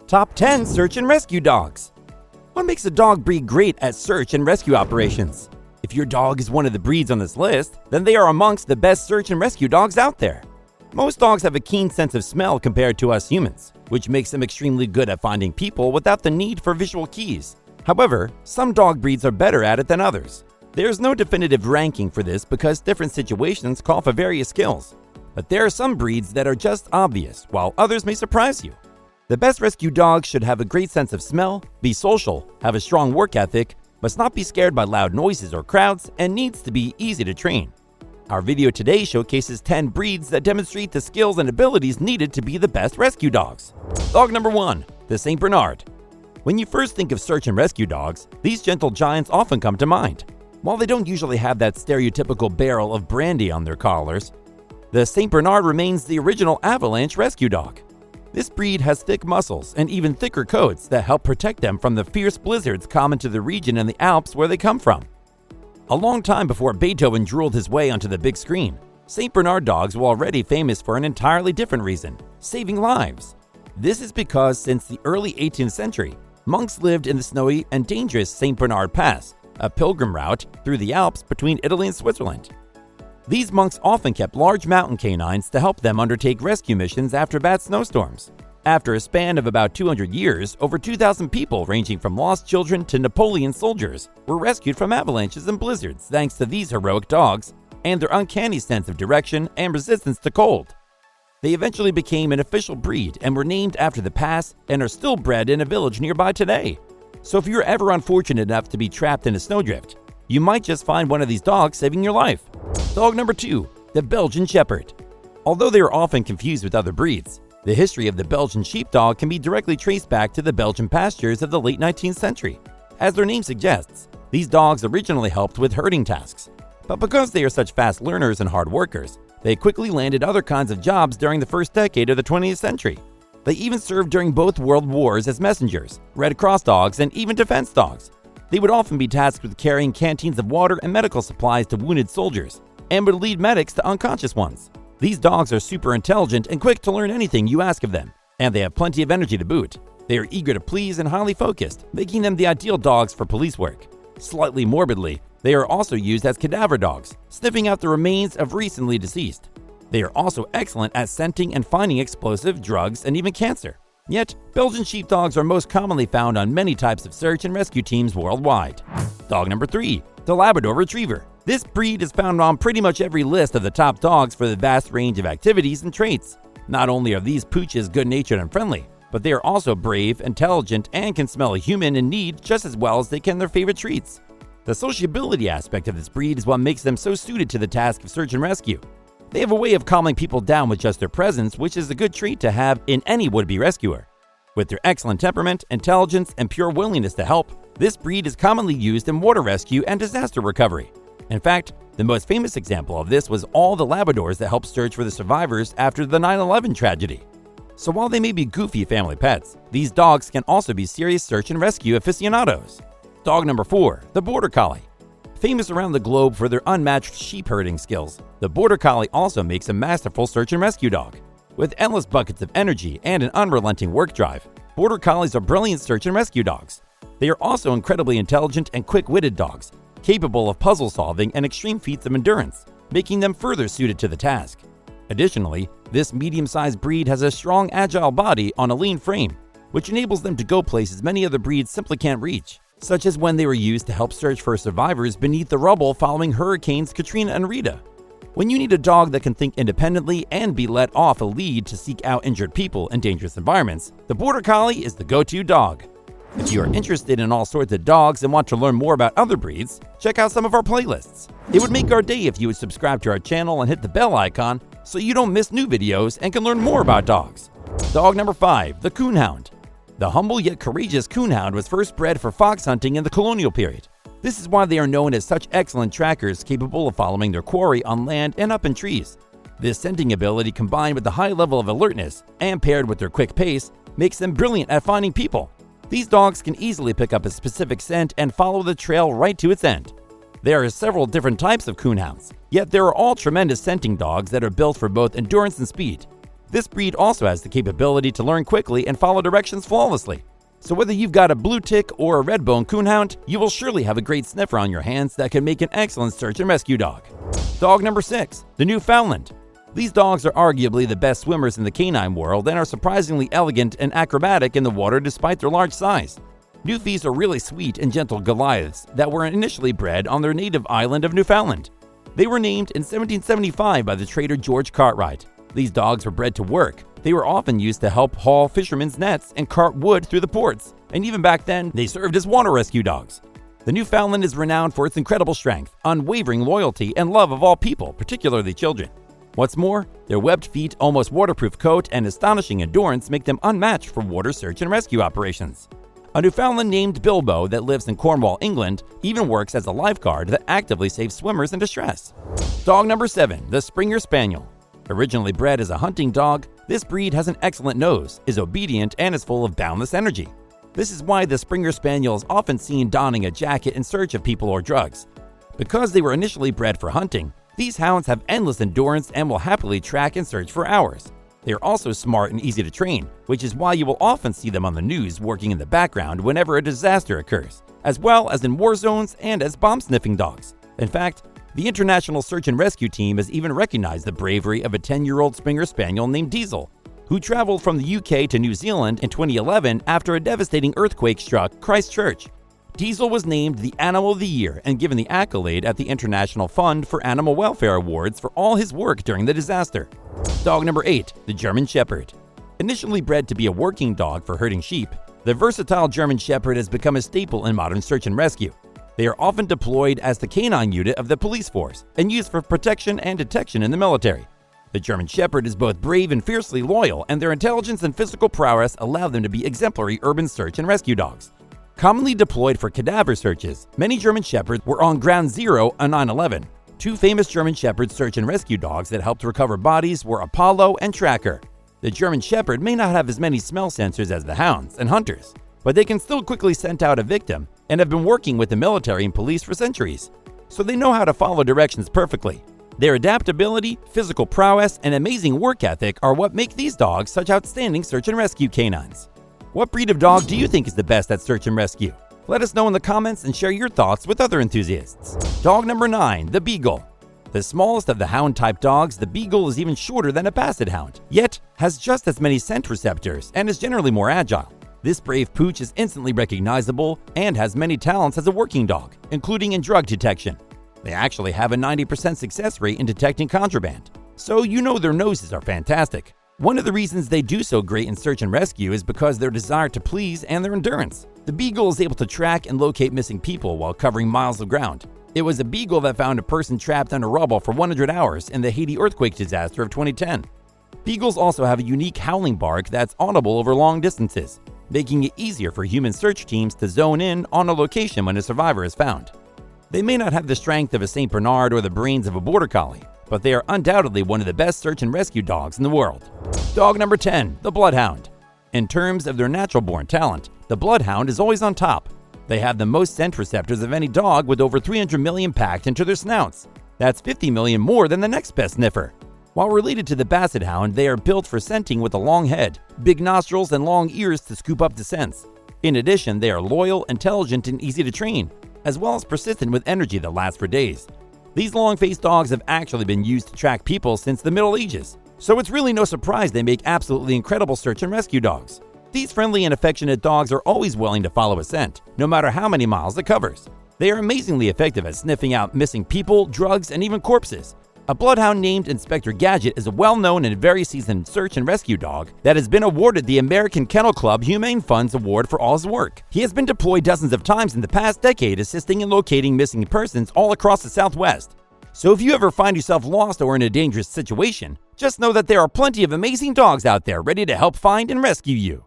Top 10 Search and Rescue Dogs. What makes a dog breed great at search and rescue operations? If your dog is one of the breeds on this list, then they are amongst the best search and rescue dogs out there. Most dogs have a keen sense of smell compared to us humans, which makes them extremely good at finding people without the need for visual keys. However, some dog breeds are better at it than others. There's no definitive ranking for this because different situations call for various skills. But there are some breeds that are just obvious, while others may surprise you. The best rescue dogs should have a great sense of smell, be social, have a strong work ethic, must not be scared by loud noises or crowds, and needs to be easy to train. Our video today showcases 10 breeds that demonstrate the skills and abilities needed to be the best rescue dogs. Dog number 1, the St. Bernard. When you first think of search and rescue dogs, these gentle giants often come to mind. While they don't usually have that stereotypical barrel of brandy on their collars, the St. Bernard remains the original avalanche rescue dog. This breed has thick muscles and even thicker coats that help protect them from the fierce blizzards common to the region in the Alps where they come from. A long time before Beethoven drooled his way onto the big screen, St. Bernard dogs were already famous for an entirely different reason: saving lives. This is because since the early 18th century, monks lived in the snowy and dangerous St. Bernard Pass, a pilgrim route through the Alps between Italy and Switzerland. These monks often kept large mountain canines to help them undertake rescue missions after bad snowstorms. After a span of about 200 years, over 2,000 people ranging from lost children to Napoleon soldiers were rescued from avalanches and blizzards thanks to these heroic dogs and their uncanny sense of direction and resistance to cold. They eventually became an official breed and were named after the pass and are still bred in a village nearby today. So if you're ever unfortunate enough to be trapped in a snowdrift, you might just find one of these dogs saving your life. Dog number 2, the Belgian Shepherd. Although they are often confused with other breeds, the history of the Belgian sheepdog can be directly traced back to the Belgian pastures of the late 19th century. As their name suggests, these dogs originally helped with herding tasks. But because they are such fast learners and hard workers, they quickly landed other kinds of jobs during the first decade of the 20th century. They even served during both world wars as messengers, Red Cross dogs, and even defense dogs. They would often be tasked with carrying canteens of water and medical supplies to wounded soldiers, and would lead medics to unconscious ones. These dogs are super intelligent and quick to learn anything you ask of them, and they have plenty of energy to boot. They are eager to please and highly focused, making them the ideal dogs for police work. Slightly morbidly, they are also used as cadaver dogs, sniffing out the remains of recently deceased. They are also excellent at scenting and finding explosive, drugs, and even cancer. Yet, Belgian sheepdogs are most commonly found on many types of search and rescue teams worldwide. Dog number 3, the Labrador Retriever. This breed is found on pretty much every list of the top dogs for the vast range of activities and traits. Not only are these pooches good-natured and friendly, but they are also brave, intelligent, and can smell a human in need just as well as they can their favorite treats. The sociability aspect of this breed is what makes them so suited to the task of search and rescue. They have a way of calming people down with just their presence, which is a good trait to have in any would-be rescuer. With their excellent temperament, intelligence, and pure willingness to help, this breed is commonly used in water rescue and disaster recovery. In fact, the most famous example of this was all the Labradors that helped search for the survivors after the 9/11 tragedy. So while they may be goofy family pets, these dogs can also be serious search and rescue aficionados. Dog number 4, the Border Collie. Famous around the globe for their unmatched sheep herding skills, the Border Collie also makes a masterful search and rescue dog. With endless buckets of energy and an unrelenting work drive, Border Collies are brilliant search and rescue dogs. They are also incredibly intelligent and quick-witted dogs, capable of puzzle solving and extreme feats of endurance, making them further suited to the task. Additionally, this medium-sized breed has a strong, agile body on a lean frame, which enables them to go places many other breeds simply can't reach, such as when they were used to help search for survivors beneath the rubble following Hurricanes Katrina and Rita. When you need a dog that can think independently and be let off a lead to seek out injured people in dangerous environments, the Border Collie is the go-to dog. If you are interested in all sorts of dogs and want to learn more about other breeds, check out some of our playlists. It would make our day if you would subscribe to our channel and hit the bell icon so you don't miss new videos and can learn more about dogs. Dog number 5, the Coonhound. The humble yet courageous Coonhound was first bred for fox hunting in the colonial period. This is why they are known as such excellent trackers capable of following their quarry on land and up in trees. This scenting ability combined with the high level of alertness and paired with their quick pace makes them brilliant at finding people. These dogs can easily pick up a specific scent and follow the trail right to its end. There are several different types of Coonhounds, yet they are all tremendous scenting dogs that are built for both endurance and speed. This breed also has the capability to learn quickly and follow directions flawlessly. So whether you've got a blue tick or a red bone coonhound, you will surely have a great sniffer on your hands that can make an excellent search and rescue dog. Dog number 6, the Newfoundland. These dogs are arguably the best swimmers in the canine world and are surprisingly elegant and acrobatic in the water despite their large size. Newfies are really sweet and gentle Goliaths that were initially bred on their native island of Newfoundland. They were named in 1775 by the trader George Cartwright. These dogs were bred to work. They were often used to help haul fishermen's nets and cart wood through the ports, and even back then, they served as water rescue dogs. The Newfoundland is renowned for its incredible strength, unwavering loyalty, and love of all people, particularly children. What's more, their webbed feet, almost waterproof coat, and astonishing endurance make them unmatched for water search and rescue operations. A Newfoundland named Bilbo that lives in Cornwall, England, even works as a lifeguard that actively saves swimmers in distress. Dog number 7, the Springer Spaniel. Originally bred as a hunting dog, this breed has an excellent nose, is obedient, and is full of boundless energy. This is why the Springer Spaniel is often seen donning a jacket in search of people or drugs. Because they were initially bred for hunting, these hounds have endless endurance and will happily track and search for hours. They are also smart and easy to train, which is why you will often see them on the news working in the background whenever a disaster occurs, as well as in war zones and as bomb-sniffing dogs. In fact, the International Search and Rescue Team has even recognized the bravery of a 10-year-old Springer Spaniel named Diesel, who traveled from the UK to New Zealand in 2011 after a devastating earthquake struck Christchurch. Diesel was named the Animal of the Year and given the accolade at the International Fund for Animal Welfare Awards for all his work during the disaster. Dog number 8, the German Shepherd. Initially bred to be a working dog for herding sheep, the versatile German Shepherd has become a staple in modern search and rescue. They are often deployed as the canine unit of the police force and used for protection and detection in the military. The German Shepherd is both brave and fiercely loyal, and their intelligence and physical prowess allow them to be exemplary urban search and rescue dogs. Commonly deployed for cadaver searches, many German Shepherds were on Ground Zero on 9/11. Two famous German Shepherd search and rescue dogs that helped recover bodies were Apollo and Tracker. The German Shepherd may not have as many smell sensors as the hounds and hunters, but they can still quickly scent out a victim and have been working with the military and police for centuries, so they know how to follow directions perfectly. Their adaptability, physical prowess, and amazing work ethic are what make these dogs such outstanding search and rescue canines. What breed of dog do you think is the best at search and rescue? Let us know in the comments and share your thoughts with other enthusiasts. Dog number 9, the Beagle. The smallest of the hound-type dogs, the Beagle is even shorter than a basset hound, yet has just as many scent receptors and is generally more agile. This brave pooch is instantly recognizable and has many talents as a working dog, including in drug detection. They actually have a 90% success rate in detecting contraband, so you know their noses are fantastic. One of the reasons they do so great in search and rescue is because their desire to please and their endurance. The Beagle is able to track and locate missing people while covering miles of ground. It was a Beagle that found a person trapped under rubble for 100 hours in the Haiti earthquake disaster of 2010. Beagles also have a unique howling bark that's audible over long distances, making it easier for human search teams to zone in on a location when a survivor is found. They may not have the strength of a St. Bernard or the brains of a Border Collie, but they are undoubtedly one of the best search and rescue dogs in the world. Dog number 10, the Bloodhound. In terms of their natural-born talent, the Bloodhound is always on top. They have the most scent receptors of any dog with over 300 million packed into their snouts. That's 50 million more than the next best sniffer. While related to the Basset Hound, they are built for scenting with a long head, big nostrils, and long ears to scoop up the scents. In addition, they are loyal, intelligent, and easy to train, as well as persistent with energy that lasts for days. These long-faced dogs have actually been used to track people since the Middle Ages, so it's really no surprise they make absolutely incredible search and rescue dogs. These friendly and affectionate dogs are always willing to follow a scent, no matter how many miles it covers. They are amazingly effective at sniffing out missing people, drugs, and even corpses. A Bloodhound named Inspector Gadget is a well-known and very seasoned search and rescue dog that has been awarded the American Kennel Club Humane Funds Award for all his work. He has been deployed dozens of times in the past decade, assisting in locating missing persons all across the Southwest. So if you ever find yourself lost or in a dangerous situation, just know that there are plenty of amazing dogs out there ready to help find and rescue you.